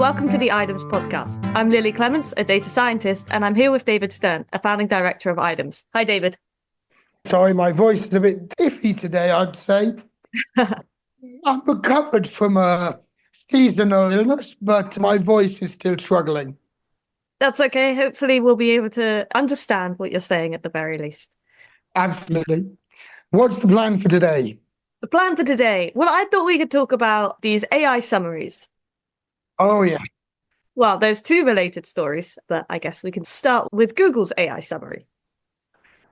welcome to the IDEMS podcast. I'm Lily Clements, a data scientist, and I'm here with David Stern, a founding director of IDEMS. Hi, David. Sorry, my voice is a bit iffy today, I'd say. I'm recovered from a seasonal illness, but my voice is still struggling. That's okay. Hopefully we'll be able to understand what you're saying at the very least. Absolutely. What's the plan for today? The plan for today? Well, I thought we could talk about these AI summaries. Oh, yeah. Well, there's two related stories, but I guess we can start with Google's AI summary.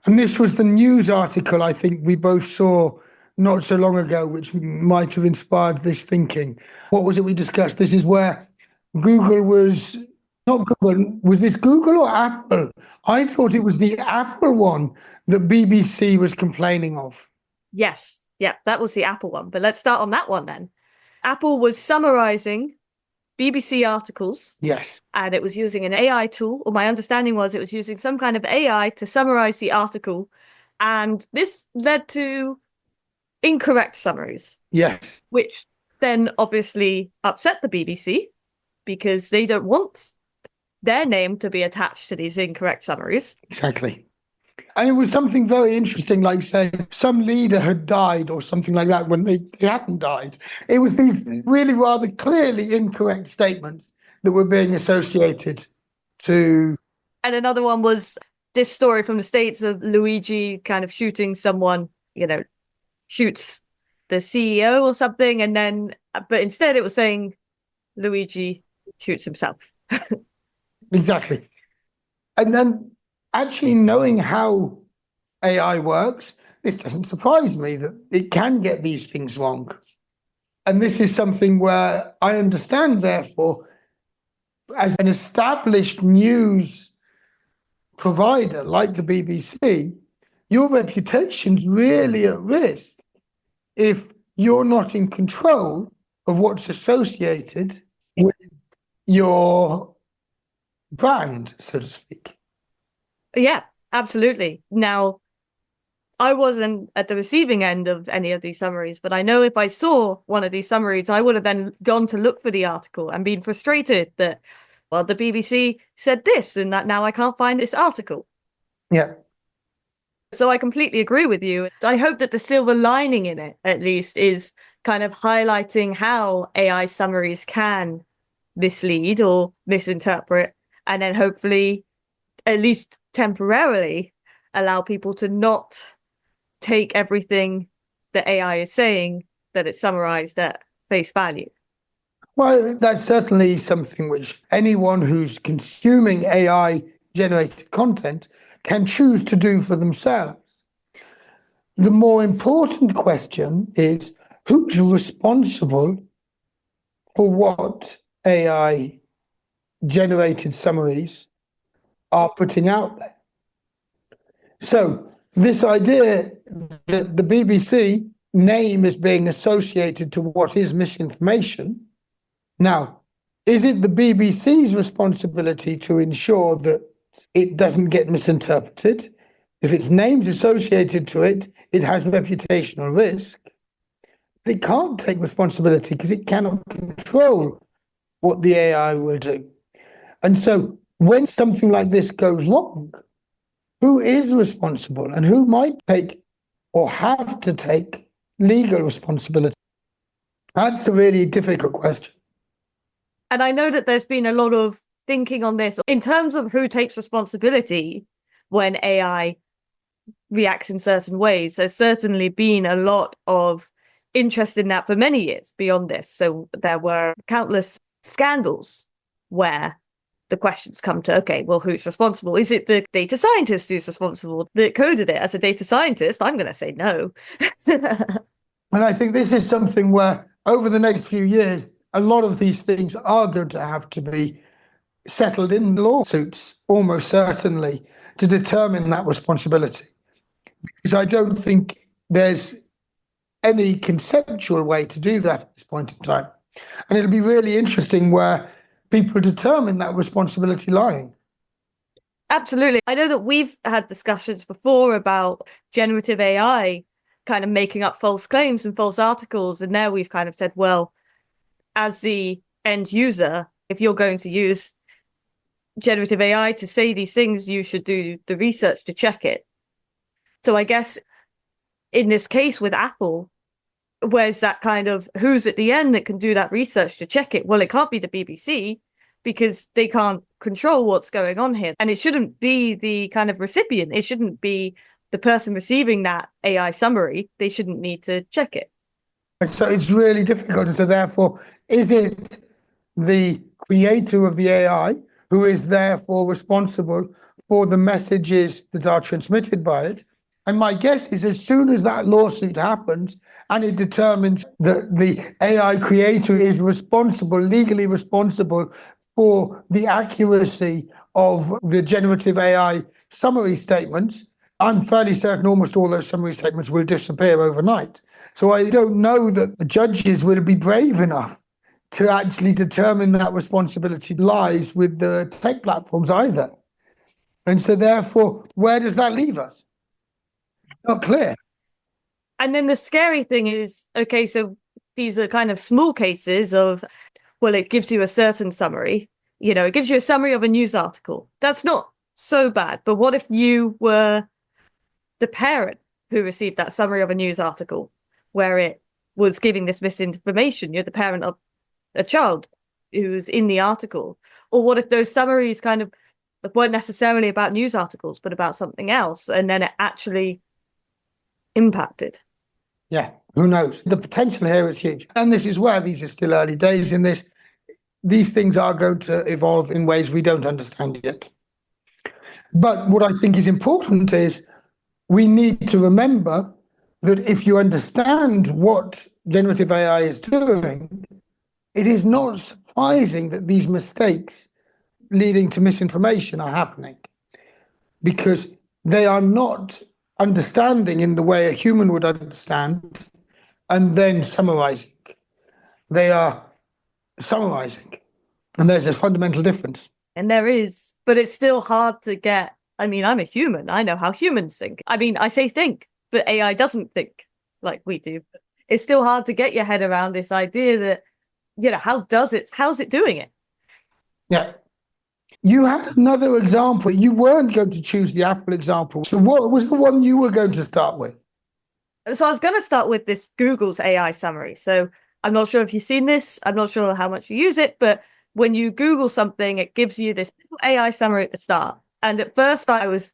And this was the news article I think we both saw not so long ago, which might have inspired this thinking. What was it we discussed? This is where Google was, not Google, was this Google or Apple? I thought it was the Apple one that BBC was complaining of. Yes, yeah, that was the Apple one. But let's start on that one then. Apple was summarizing BBC articles. Yes. And it was using an AI tool, or my understanding was it was using some kind of AI to summarize the article. And this led to incorrect summaries. Yes. Which then obviously upset the BBC because they don't want their name to be attached to these incorrect summaries. Exactly. And it was something very interesting, like saying some leader had died or something like that when they hadn't died. It was these really rather clearly incorrect statements that were being associated to... And another one was this story from the States of Luigi kind of shooting someone, shoots the CEO or something. And then, but instead it was saying Luigi shoots himself. Exactly. And then actually knowing how AI works, it doesn't surprise me that it can get these things wrong. And this is something where I understand, therefore, as an established news provider like the BBC, your reputation's really at risk if you're not in control of what's associated with your brand, so to speak. Yeah, absolutely. Now, I wasn't at the receiving end of any of these summaries, but I know if I saw one of these summaries, I would have then gone to look for the article and been frustrated that, well, the BBC said this and that now I can't find this article. Yeah. So I completely agree with you. I hope that the silver lining in it, at least, is kind of highlighting how AI summaries can mislead or misinterpret, and then hopefully, at least temporarily, allow people to not take everything that AI is saying that it's summarized at face value. Well, that's certainly something which anyone who's consuming AI-generated content can choose to do for themselves. The more important question is who's responsible for what AI-generated summaries are putting out there. So this idea that the BBC name is being associated to what is misinformation. Now, is it the BBC's responsibility to ensure that it doesn't get misinterpreted? If its name's associated to it, it has reputational risk. But it can't take responsibility because it cannot control what the AI will do. And so when something like this goes wrong, who is responsible and who might take or have to take legal responsibility? That's a really difficult question. And I know that there's been a lot of thinking on this in terms of who takes responsibility when AI reacts in certain ways. There's certainly been a lot of interest in that for many years beyond this. So there were countless scandals where the questions come to, okay, well, who's responsible? Is it the data scientist who's responsible that coded it? As a data scientist, I'm going to say no. And I think this is something where over the next few years, a lot of these things are going to have to be settled in lawsuits, almost certainly, to determine that responsibility. Because I don't think there's any conceptual way to do that at this point in time. And it'll be really interesting where people determine that responsibility lying. Absolutely. I know that we've had discussions before about generative AI kind of making up false claims and false articles. And there we've kind of said, well, as the end user, If you're going to use generative AI to say these things, you should do the research to check it. So I guess in this case with Apple, where's that kind of who's at the end that can do that research to check it? Well, it can't be the BBC because they can't control what's going on here. And it shouldn't be the kind of recipient. It shouldn't be the person receiving that AI summary. They shouldn't need to check it. So it's really difficult. And so therefore, is it the creator of the AI who is therefore responsible for the messages that are transmitted by it? And my guess is as soon as that lawsuit happens and it determines that the AI creator is responsible, legally responsible for the accuracy of the generative AI summary statements, I'm fairly certain almost all those summary statements will disappear overnight. So I don't know that the judges will be brave enough to actually determine that responsibility lies with the tech platforms either. And so therefore, where does that leave us? Not clear. And then the scary thing is, okay, so these are kind of small cases of, well, it gives you a certain summary. You know, it gives you a summary of a news article. That's not so bad. But what if you were the parent who received that summary of a news article where it was giving this misinformation? You're the parent of a child who's in the article. Or what if those summaries kind of weren't necessarily about news articles, but about something else, and then it actually impacted? Yeah, who knows? The potential here is huge. And this is where these are still early days in this. These things are going to evolve in ways we don't understand yet. But what I think is important is we need to remember that if you understand what generative AI is doing, it is not surprising that these mistakes leading to misinformation are happening, because they are not understanding in the way a human would understand and then summarizing. They are summarizing. And there's a fundamental difference. And there is, but it's still hard to get. I mean, I'm a human. I know how humans think. I mean, I say think, but AI doesn't think like we do. It's still hard to get your head around this idea that, you know, how's it doing it? Yeah. You had another example. You weren't going to choose the Apple example. So what was the one you were going to start with? So I was going to start with this Google's AI summary. So I'm not sure if you've seen this. I'm not sure how much you use it, but when you Google something, it gives you this AI summary at the start. And at first I was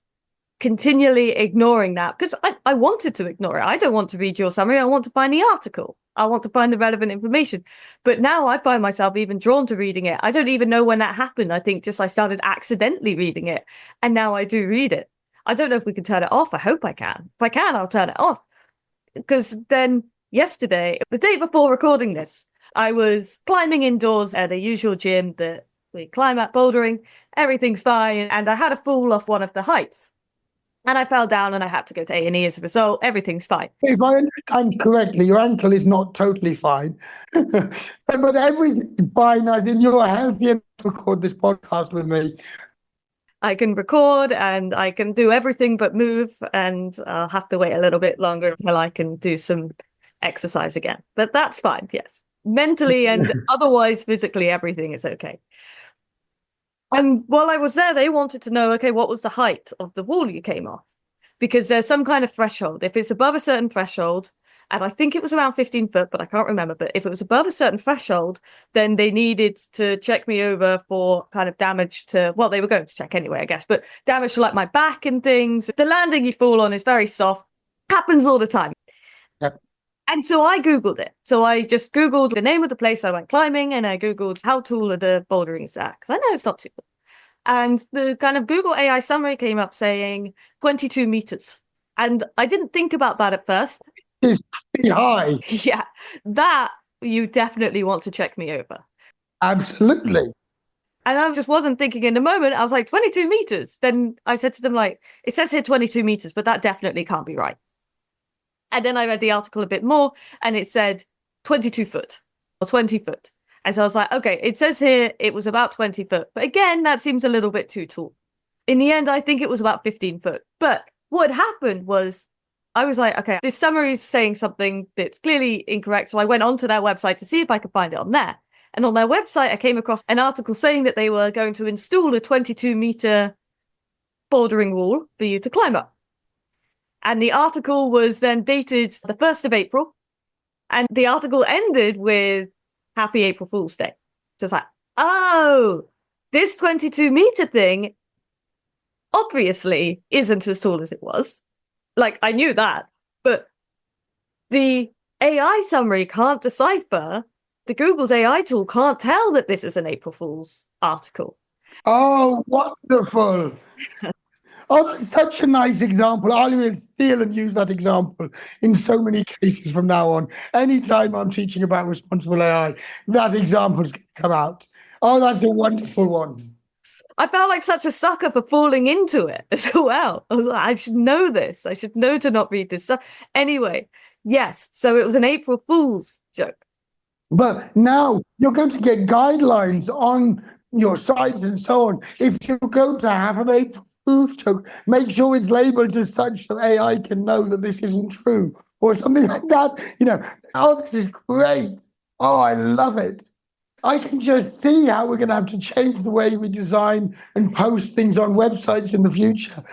continually ignoring that because I wanted to ignore it. I don't want to read your summary. I want to find the article. I want to find the relevant information. But now I find myself even drawn to reading it. I don't even know when that happened. I think just I started accidentally reading it. And now I do read it. I don't know if we can turn it off. I hope I can. If I can, I'll turn it off. Because then yesterday, the day before recording this, I was climbing indoors at a usual gym that we climb at, bouldering. Everything's fine. And I had a fall off one of the heights. And I fell down and I had to go to A&E as a result. Everything's fine. If I understand correctly, your ankle is not totally fine. But everything's fine. I mean, you're healthy enough to record this podcast with me. I can record and I can do everything but move. And I'll have to wait a little bit longer until I can do some exercise again. But that's fine, yes. Mentally and otherwise, physically, everything is okay. And while I was there, they wanted to know, okay, what was the height of the wall you came off? Because there's some kind of threshold. If it's above a certain threshold, and I think it was around 15 foot, but I can't remember. But if it was above a certain threshold, then they needed to check me over for kind of damage to, well, they were going to check anyway, I guess, but damage to like my back and things. The landing you fall on is very soft. Happens all the time. Yep. And so I Googled it. So I just Googled the name of the place I went climbing and I Googled how tall are the bouldering sacks. I know it's not too tall. And the kind of Google AI summary came up saying 22 meters. And I didn't think about that at first. It's pretty high. Yeah, that you definitely want to check me over. Absolutely. And I just wasn't thinking in the moment. I was like, 22 meters. Then I said to them, like, it says here 22 meters, but that definitely can't be right. And then I read the article a bit more and it said 22 foot or 20 foot. And so I was like, okay, it says here it was about 20 foot. But again, that seems a little bit too tall. In the end, I think it was about 15 foot. But what happened was I was like, okay, this summary is saying something that's clearly incorrect. So I went onto their website to see if I could find it on there. And on their website, I came across an article saying that they were going to install a 22-meter bordering wall for you to climb up. And the article was then dated the 1st of April. And the article ended with Happy April Fool's Day. So it's like, oh, this 22-meter thing obviously isn't as tall as it was. Like, I knew that. But the AI summary can't decipher, the Google's AI tool can't tell that this is an April Fool's article. Oh, wonderful. Oh, that's such a nice example. I'll even steal and use that example in so many cases from now on. Anytime I'm teaching about responsible AI, that example's come out. Oh, that's a wonderful one. I felt like such a sucker for falling into it as well. I was like, I should know this. I should know to not read this stuff. Anyway, yes, so it was an April Fool's joke. But now you're going to get guidelines on your sites and so on. If you go to have an April Fool's joke, make sure it's labeled as such so AI can know that this isn't true or something like that. You know, oh, this is great. Oh, I love it. I can just see how we're going to have to change the way we design and post things on websites in the future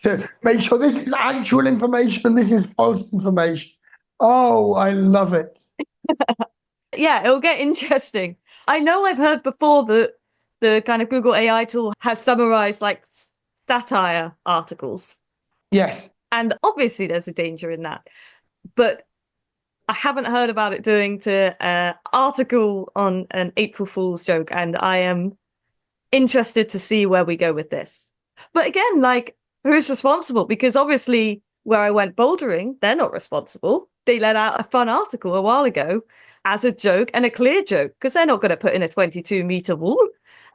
to make sure this is actual information and this is false information. Oh, I love it. Yeah, it'll get interesting. I know I've heard before that the kind of Google AI tool has summarized like satire articles. Yes. And obviously there's a danger in that. But I haven't heard about it doing to an article on an April Fool's joke, and I am interested to see where we go with this. But again, like, who's responsible? Because obviously where I went bouldering, they're not responsible. They let out a fun article a while ago as a joke and a clear joke, because they're not going to put in a 22-meter wall.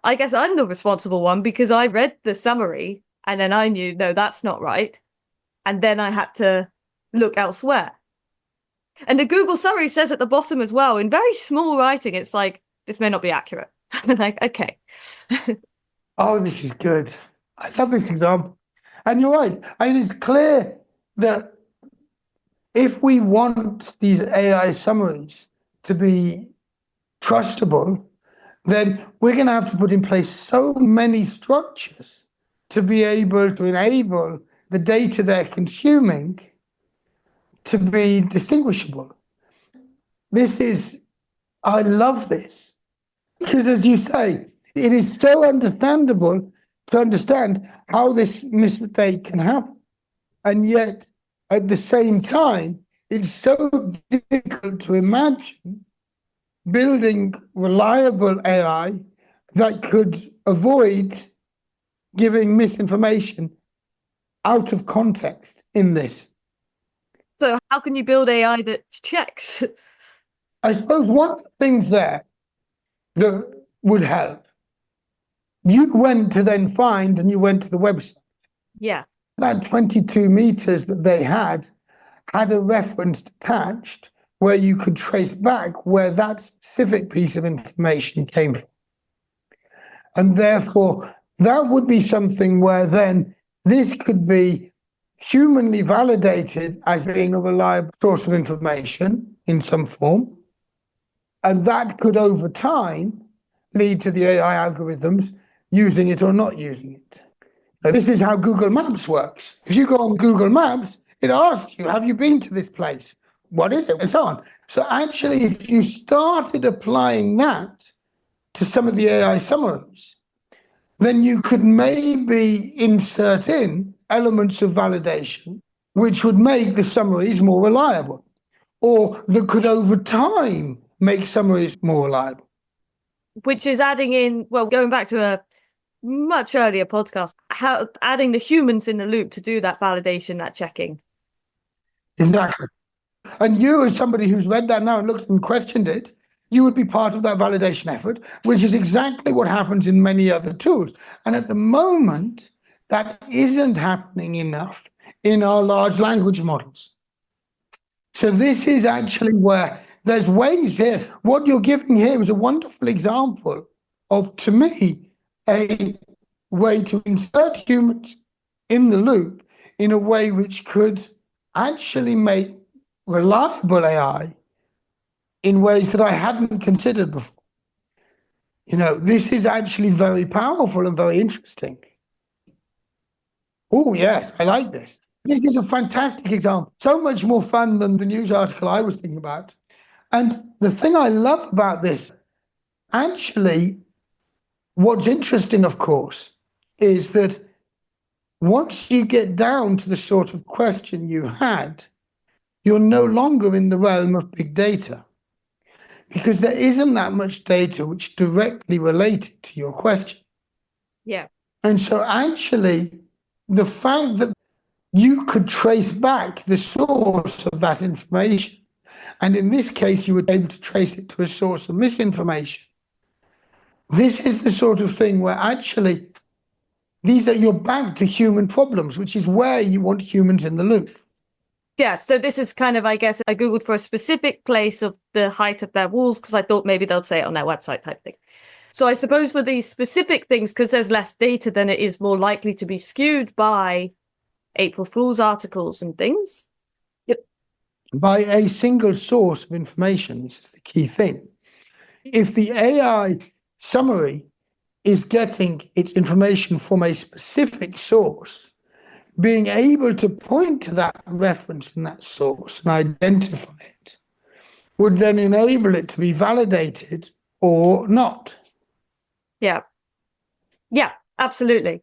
I guess I'm the responsible one because I read the summary and then I knew, no, that's not right. And then I had to look elsewhere. And the Google summary says at the bottom as well, in very small writing, it's like, this may not be accurate. I'm like, okay. Oh, this is good. I love this example. And you're right. I mean, it's clear that if we want these AI summaries to be trustable, then we're going to have to put in place so many structures to be able to enable the data they're consuming to be distinguishable. I love this. Because as you say, it is so understandable to understand how this mistake can happen. And yet, at the same time, it's so difficult to imagine building reliable AI that could avoid giving misinformation out of context in this. So how can you build AI that checks? I suppose one of the things there that would help, you went to then find and you went to the website. Yeah. That 22 meters that they had a reference attached where you could trace back where that specific piece of information came from. And therefore, that would be something where then this could be humanly validated as being a reliable source of information in some form. And that could, over time, lead to the AI algorithms using it or not using it. Now, this is how Google Maps works. If you go on Google Maps, it asks you, have you been to this place? What is it? And so on. So actually, if you started applying that to some of the AI summaries, then you could maybe insert in elements of validation, which would make the summaries more reliable, or that could over time make summaries more reliable. Which is adding in, well, going back to a much earlier podcast, how adding the humans in the loop to do that validation, that checking. Exactly. And you, as somebody who's read that now and looked and questioned it, you would be part of that validation effort, which is exactly what happens in many other tools. And at the moment, that isn't happening enough in our large language models. So this is actually where there's ways here. What you're giving here is a wonderful example of, to me, a way to insert humans in the loop in a way which could actually make reliable AI in ways that I hadn't considered before. This is actually very powerful and very interesting. Oh, yes, I like this. This is a fantastic example. So much more fun than the news article I was thinking about. And the thing I love about this, actually, what's interesting, of course, is that once you get down to the sort of question you had, you're no longer in the realm of big data, because there isn't that much data which directly related to your question. Yeah. And so actually, the fact that you could trace back the source of that information, and in this case, you were able to trace it to a source of misinformation. This is the sort of thing where actually you're back to human problems, which is where you want humans in the loop. Yeah, so this is kind of, I guess, I Googled for a specific place of the height of their walls because I thought maybe they'll say it on their website type thing. So I suppose for these specific things, because there's less data, then it is more likely to be skewed by April Fool's articles and things. Yep. By a single source of information, this is the key thing. If the AI summary is getting its information from a specific source, being able to point to that reference in that source and identify it would then enable it to be validated or not. Yeah. Yeah, absolutely.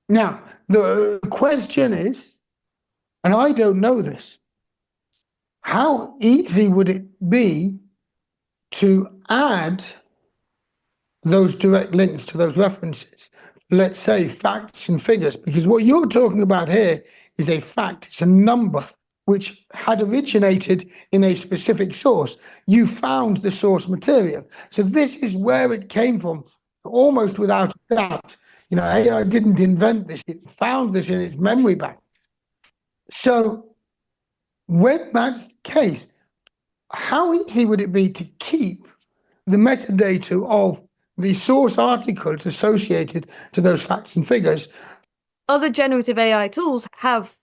Now, the question is, and I don't know this, how easy would it be to add those direct links to those references? Let's say facts and figures, because what you're talking about here is a fact, it's a number which had originated in a specific source. You found the source material. So this is where it came from, almost without a doubt. AI didn't invent this, it found this in its memory bank. So when that's the case, how easy would it be to keep the metadata of the source articles associated to those facts and figures? Other generative AI tools have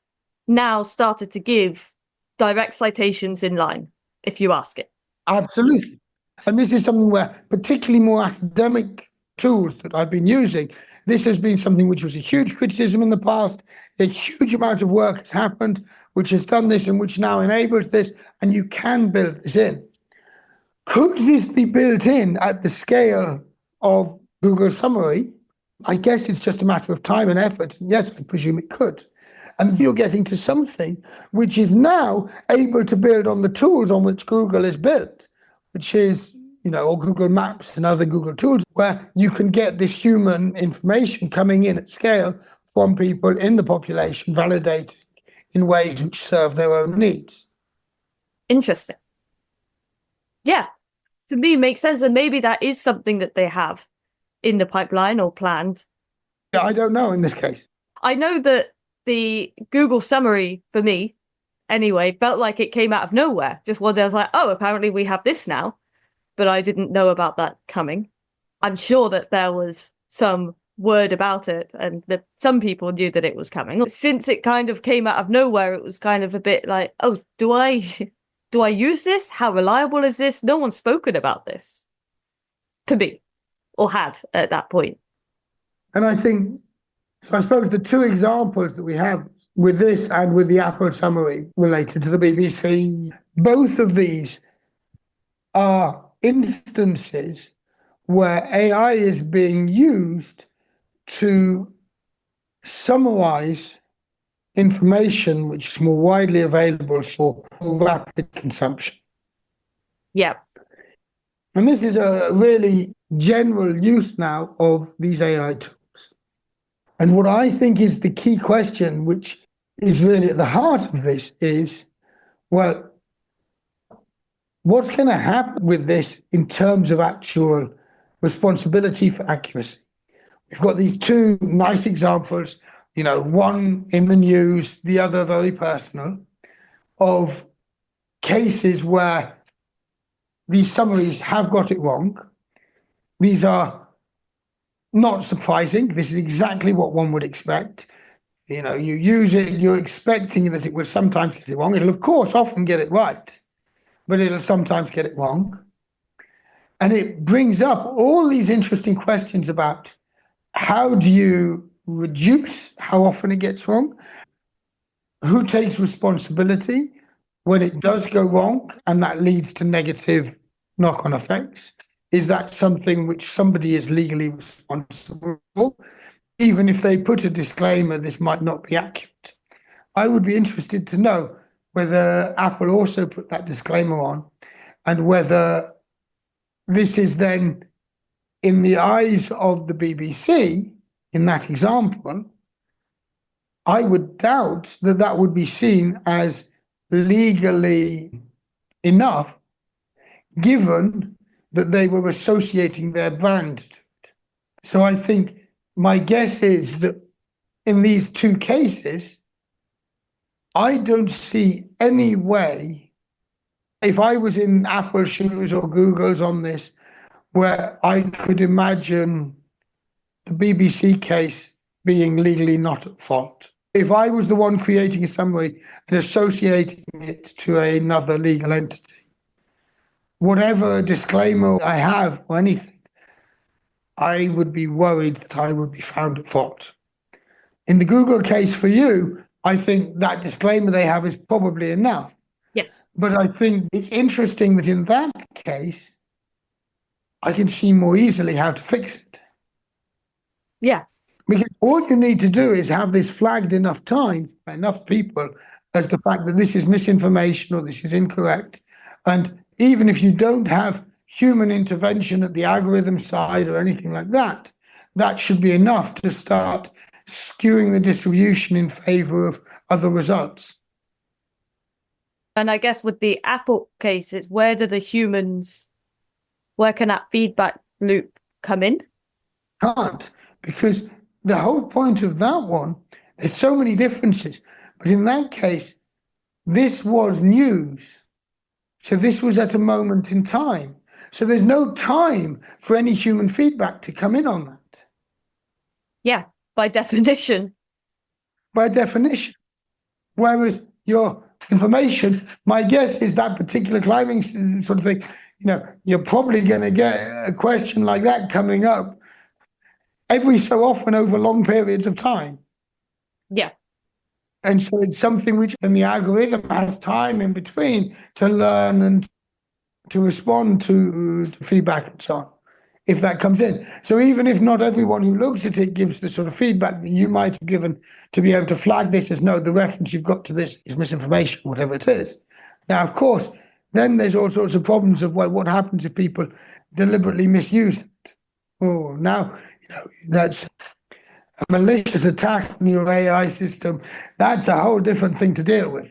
now started to give direct citations in line, if you ask it. Absolutely. And this is something where, particularly more academic tools that I've been using, this has been something which was a huge criticism in the past. A huge amount of work has happened, which has done this and which now enables this, and you can build this in. Could this be built in at the scale of Google Summary? I guess it's just a matter of time and effort. Yes, I presume it could. And you're getting to something which is now able to build on the tools on which Google is built, which is, or Google Maps and other Google tools, where you can get this human information coming in at scale from people in the population, validated in ways which serve their own needs. Interesting. Yeah, to me makes sense, and maybe that is something that they have in the pipeline or planned. Yeah, I don't know in this case. I know that the Google Summary, for me, anyway, felt like it came out of nowhere. Just one day I was like, oh, apparently we have this now. But I didn't know about that coming. I'm sure that there was some word about it and that some people knew that it was coming. Since it kind of came out of nowhere, it was kind of a bit like, oh, do I use this? How reliable is this? No one's spoken about this to me, or had at that point. And I suppose the two examples that we have with this and with the Apple Summary related to the BBC, both of these are instances where AI is being used to summarize information which is more widely available for rapid consumption. Yeah. And this is a really general use now of these AI tools. And what I think is the key question, which is really at the heart of this, is, well, what's going to happen with this in terms of actual responsibility for accuracy? We've got these two nice examples, one in the news, the other very personal, of cases where these summaries have got it wrong. These are not surprising. This is exactly what one would expect. You use it, you're expecting that it will sometimes get it wrong. It'll, of course, often get it right, but it'll sometimes get it wrong. And it brings up all these interesting questions about how do you reduce how often it gets wrong? Who takes responsibility when it does go wrong and that leads to negative knock-on effects? Is that something which somebody is legally responsible for? Even if they put a disclaimer, this might not be accurate. I would be interested to know whether Apple also put that disclaimer on, and whether this is then, in the eyes of the BBC, in that example, I would doubt that that would be seen as legally enough, given that they were associating their brand to it. So I think my guess is that in these two cases, I don't see any way, if I was in Apple's shoes or Google's on this, where I could imagine the BBC case being legally not at fault. If I was the one creating a summary and associating it to another legal entity, whatever disclaimer I have or anything, I would be worried that I would be found at fault. In the Google case for you, I think that disclaimer they have is probably enough. Yes. But I think it's interesting that in that case, I can see more easily how to fix it. Yeah. Because all you need to do is have this flagged enough times by enough people as the fact that this is misinformation or this is incorrect. And even if you don't have human intervention at the algorithm side or anything like that, that should be enough to start skewing the distribution in favor of other results. And I guess with the Apple case, it's where can that feedback loop come in? Can't, because the whole point of that one, there's so many differences. But in that case, this was news. So this was at a moment in time. So there's no time for any human feedback to come in on that. Yeah, by definition. By definition. Whereas your information, my guess is that particular climbing sort of thing, you're probably going to get a question like that coming up every so often over long periods of time. Yeah. And so it's something which then the algorithm has time in between to learn and to respond to feedback and so on, if that comes in. So even if not everyone who looks at it gives the sort of feedback that you might have given to be able to flag this as, no, the reference you've got to this is misinformation, whatever it is. Now, of course, then there's all sorts of problems of, well, what happens if people deliberately misuse it? Oh, now, that's a malicious attack on your AI system. That's a whole different thing to deal with.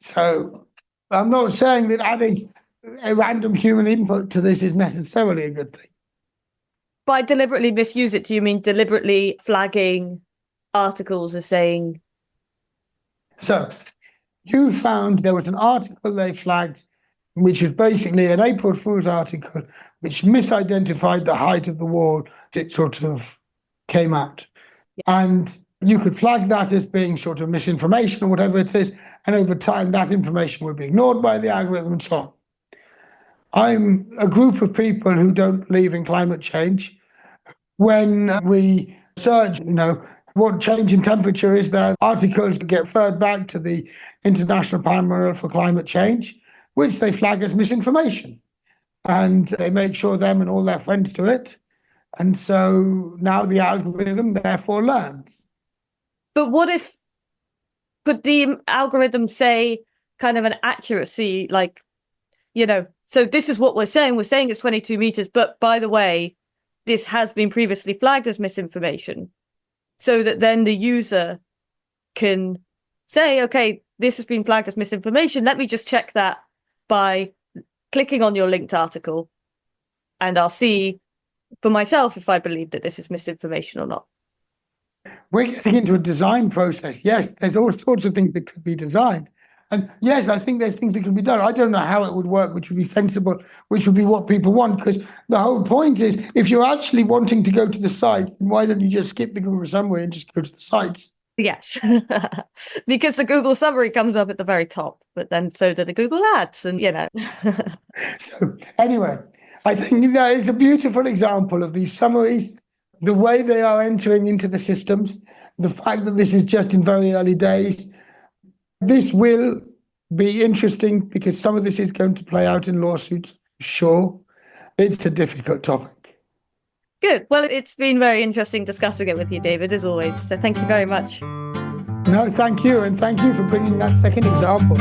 So I'm not saying that adding a random human input to this is necessarily a good thing. By deliberately misuse it, do you mean deliberately flagging articles as saying? So you found there was an article they flagged, which is basically an April Fool's article, which misidentified the height of the wall. It sort of came out. Yeah. And you could flag that as being sort of misinformation or whatever it is. And over time, that information would be ignored by the algorithm and so on. I'm a group of people who don't believe in climate change. When we search, what change in temperature is there, articles get referred back to the International Panel for Climate Change, which they flag as misinformation. And they make sure them and all their friends do it. And so now the algorithm therefore learns. But what if, could the algorithm say kind of an accuracy, like, so this is what we're saying it's 22 meters, but by the way, this has been previously flagged as misinformation, so that then the user can say, okay, this has been flagged as misinformation. Let me just check that by clicking on your linked article, and I'll see for myself if I believe that this is misinformation or not. We're getting into a design process. Yes, there's all sorts of things that could be designed. And yes, I think there's things that can be done. I don't know how it would work, which would be sensible, which would be what people want, because the whole point is, if you're actually wanting to go to the site, why don't you just skip the Google summary and just go to the sites? Yes, because the Google summary comes up at the very top, but then so do the Google ads, and So anyway, I think that is a beautiful example of these summaries, the way they are entering into the systems, the fact that this is just in very early days. This will be interesting because some of this is going to play out in lawsuits. Sure, it's a difficult topic. Good. Well, it's been very interesting discussing it with you, David, as always. So thank you very much. No, thank you. And thank you for bringing that second example.